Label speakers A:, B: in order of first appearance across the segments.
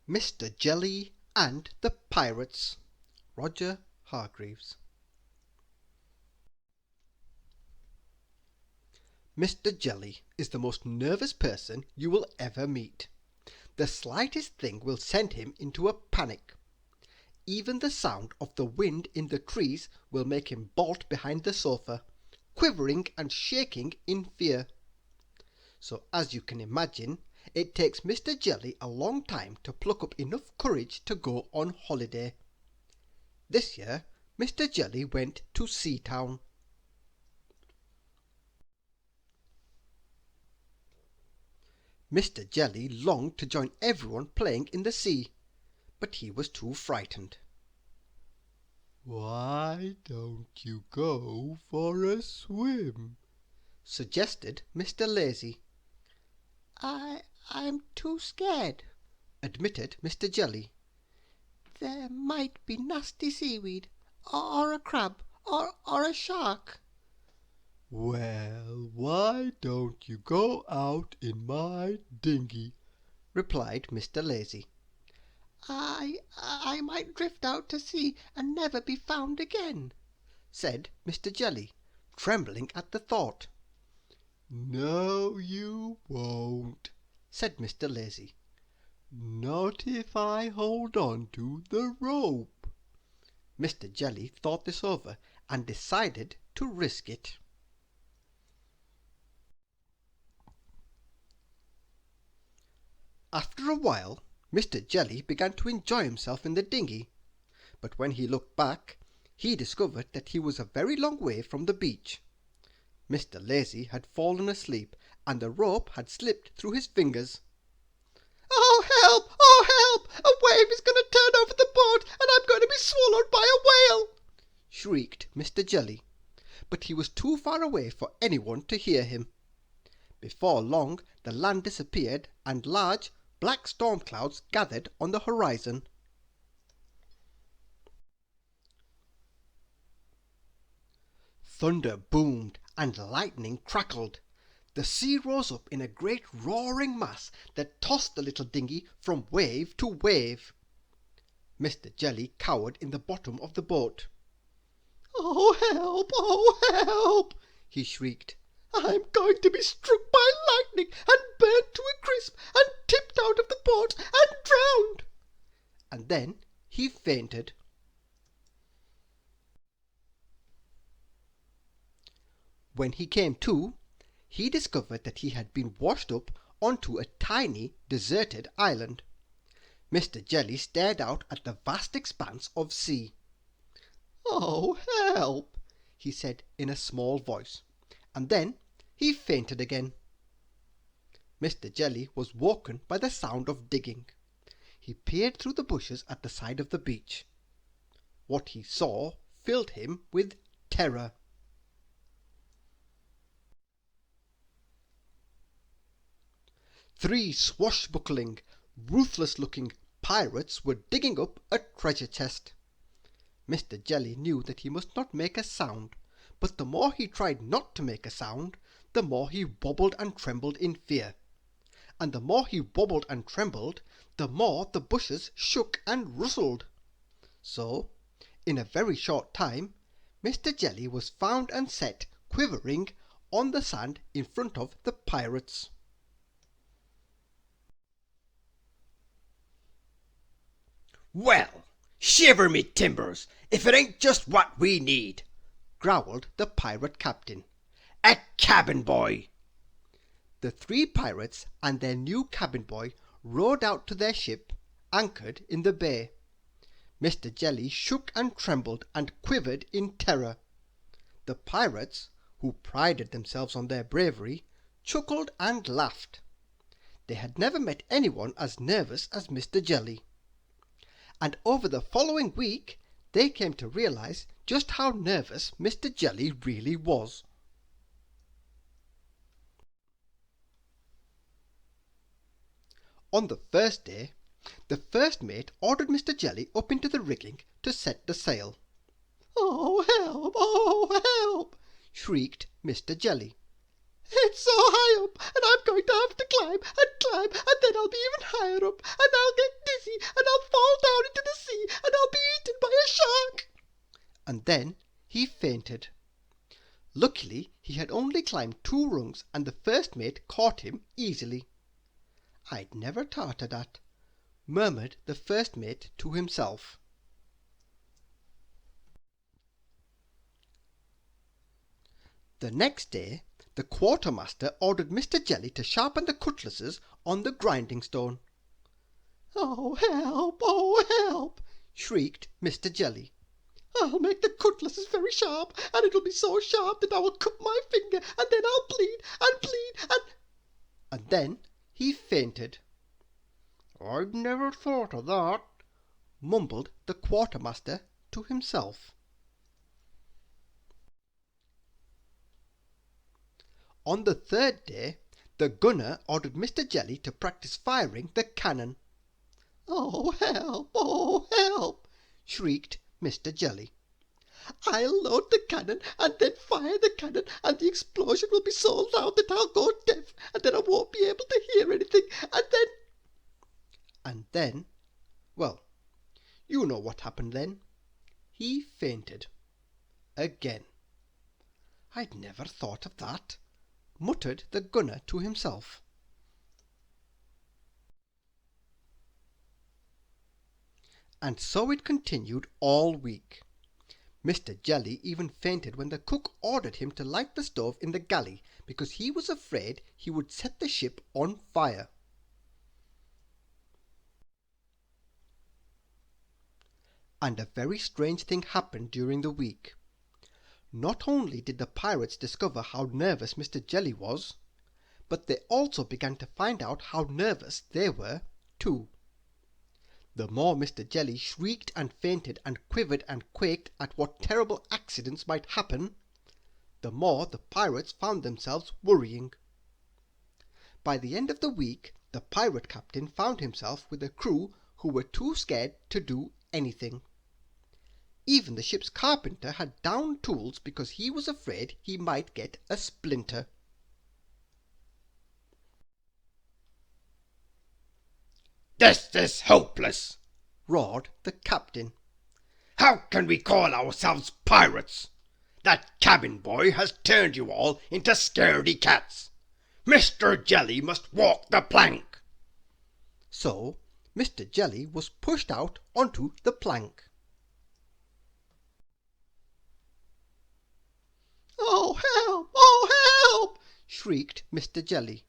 A: Mr. Jelly and the Pirates. Roger Hargreaves. Mr. Jelly is the most nervous person you will ever meet. The slightest thing will send him into a panic. Even the sound of the wind in the trees will make him bolt behind the sofa, quivering and shaking in fear. So, as you can imagine, it takes Mr. Jelly a long time to pluck up enough courage to go on holiday. This year, Mr. Jelly went to Seatown. Mr. Jelly longed to join everyone playing in the sea, but he was too frightened.
B: "Why don't you go for a swim?"
A: suggested Mr. Lazy.
C: I'm too scared,"
A: admitted Mr. Jelly.
C: "There might be nasty seaweed, or a crab, or a shark."
B: "Well, why don't you go out in my dinghy?"
A: replied Mr. Lazy.
C: I might drift out to sea and never be found again,"
A: said Mr. Jelly, trembling at the thought.
B: "No, you won't,"
A: said Mr. Lazy.
B: "Not if I hold on to the rope."
A: Mr. Jelly thought this over and decided to risk it. After a while, Mr. Jelly began to enjoy himself in the dinghy, but when he looked back, he discovered that he was a very long way from the beach. Mr. Lazy had fallen asleep, and the rope had slipped through his fingers.
C: "Oh, help! Oh, help! A wave is going to turn over the boat, and I'm going to be swallowed by a whale!"
A: shrieked Mr. Jelly, but he was too far away for anyone to hear him. Before long the land disappeared, and large black storm clouds gathered on the horizon. Thunder boomed and lightning crackled. The sea rose up in a great roaring mass that tossed the little dinghy from wave to wave. Mr. Jelly cowered in the bottom of the boat.
C: "Oh, help! Oh, help!"
A: he shrieked.
C: "I'm going to be struck by lightning and burnt to a crisp and tipped out of the boat and drowned."
A: And then he fainted. When he came to, he discovered that he had been washed up onto a tiny deserted island. Mr. Jelly stared out at the vast expanse of sea.
C: "Oh, help!"
A: he said in a small voice, and then he fainted again. Mr. Jelly was woken by the sound of digging. He peered through the bushes at the side of the beach. What he saw filled him with terror. Three swashbuckling, ruthless-looking pirates were digging up a treasure chest. Mr. Jelly knew that he must not make a sound, but the more he tried not to make a sound, the more he wobbled and trembled in fear. And the more he wobbled and trembled, the more the bushes shook and rustled. So, in a very short time, Mr. Jelly was found and set, quivering, on the sand in front of the pirates.
D: "Well, shiver me timbers, if it ain't just what we need,"
A: growled the pirate captain.
D: "A cabin boy!"
A: The three pirates and their new cabin boy rowed out to their ship, anchored in the bay. Mr. Jelly shook and trembled and quivered in terror. The pirates, who prided themselves on their bravery, chuckled and laughed. They had never met anyone as nervous as Mr. Jelly. And over the following week they came to realize just how nervous Mr. Jelly really was. On the first day, the first mate ordered Mr. Jelly up into the rigging to set the sail.
C: "Oh, help! Oh, help!"
A: shrieked Mr. Jelly.
C: "It's it's so high up, and I'm going to have to climb and climb, and then I'll be even higher up, and I'll get dizzy, and I'll fall down into the sea, and I'll be eaten by a shark."
A: And then he fainted. Luckily, he had only climbed 2 rungs, and the first mate caught him easily. "I'd never thought of that," murmured the first mate to himself. The next day, the quartermaster ordered Mr. Jelly to sharpen the cutlasses on the grinding stone.
C: "Oh, help! Oh, help!"
A: shrieked Mr. Jelly.
C: "I'll make the cutlasses very sharp, and it'll be so sharp that I will cut my finger, and then I'll bleed and bleed and—"
A: And then he fainted.
B: "I'd never thought of that,"
A: mumbled the quartermaster to himself. On the 3rd day, the gunner ordered Mr. Jelly to practice firing the cannon.
C: "Oh, help! Oh, help!"
A: shrieked Mr. Jelly.
C: "I'll load the cannon and then fire the cannon, and the explosion will be so loud that I'll go deaf, and then I won't be able to hear anything,
A: And then, well, you know what happened then. He fainted. Again. "I'd never thought of that," muttered the gunner to himself. And so it continued all week. Mr. Jelly even fainted when the cook ordered him to light the stove in the galley because he was afraid he would set the ship on fire. And a very strange thing happened during the week. Not only did the pirates discover how nervous Mr. Jelly was, but they also began to find out how nervous they were too. The more Mr. Jelly shrieked and fainted and quivered and quaked at what terrible accidents might happen, the more the pirates found themselves worrying. By the end of the week, the pirate captain found himself with a crew who were too scared to do anything. Even the ship's carpenter had downed tools because he was afraid he might get a splinter.
D: "This is hopeless,"
A: roared the captain.
D: "How can we call ourselves pirates? That cabin boy has turned you all into scaredy cats. Mr. Jelly must walk the plank."
A: So Mr. Jelly was pushed out onto the plank.
C: "Oh, help! Oh, help!"
A: shrieked Mr. Jelly.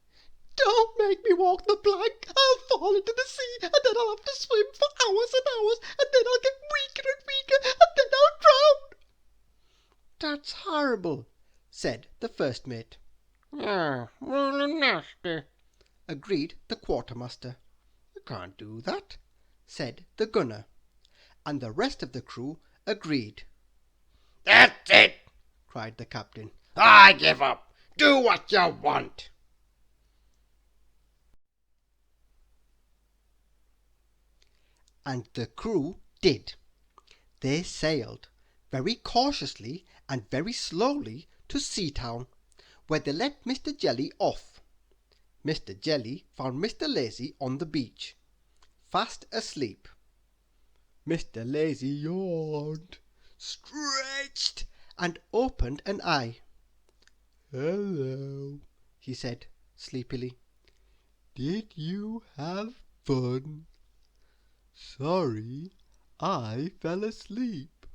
C: "Don't make me walk the plank. I'll fall into the sea, and then I'll have to swim for hours and hours, and then I'll get weaker and weaker, and then I'll drown."
A: "That's horrible," said the first mate.
B: "Yeah, really nasty."
A: Agreed the quartermaster.
B: "You can't do that,"
A: said the gunner. And the rest of the crew agreed.
D: "That's it,"
A: cried the captain.
D: "I give up. Do what you want."
A: And the crew did. They sailed, very cautiously and very slowly, to Seatown, where they let Mr. Jelly off. Mr. Jelly found Mr. Lazy on the beach, fast asleep. Mr. Lazy yawned, stretched, and opened an eye.
B: "Hello,"
A: he said sleepily.
B: "Did you have fun? Sorry, I fell asleep,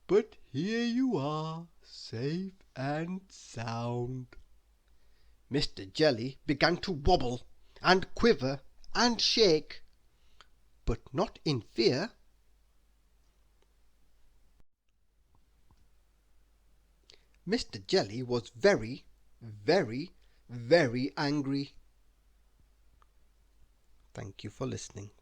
B: but here you are, safe and sound."
A: Mr. Jelly began to wobble and quiver and shake, but not in fear. Mr. Jelly was very, very, very angry. Thank you for listening.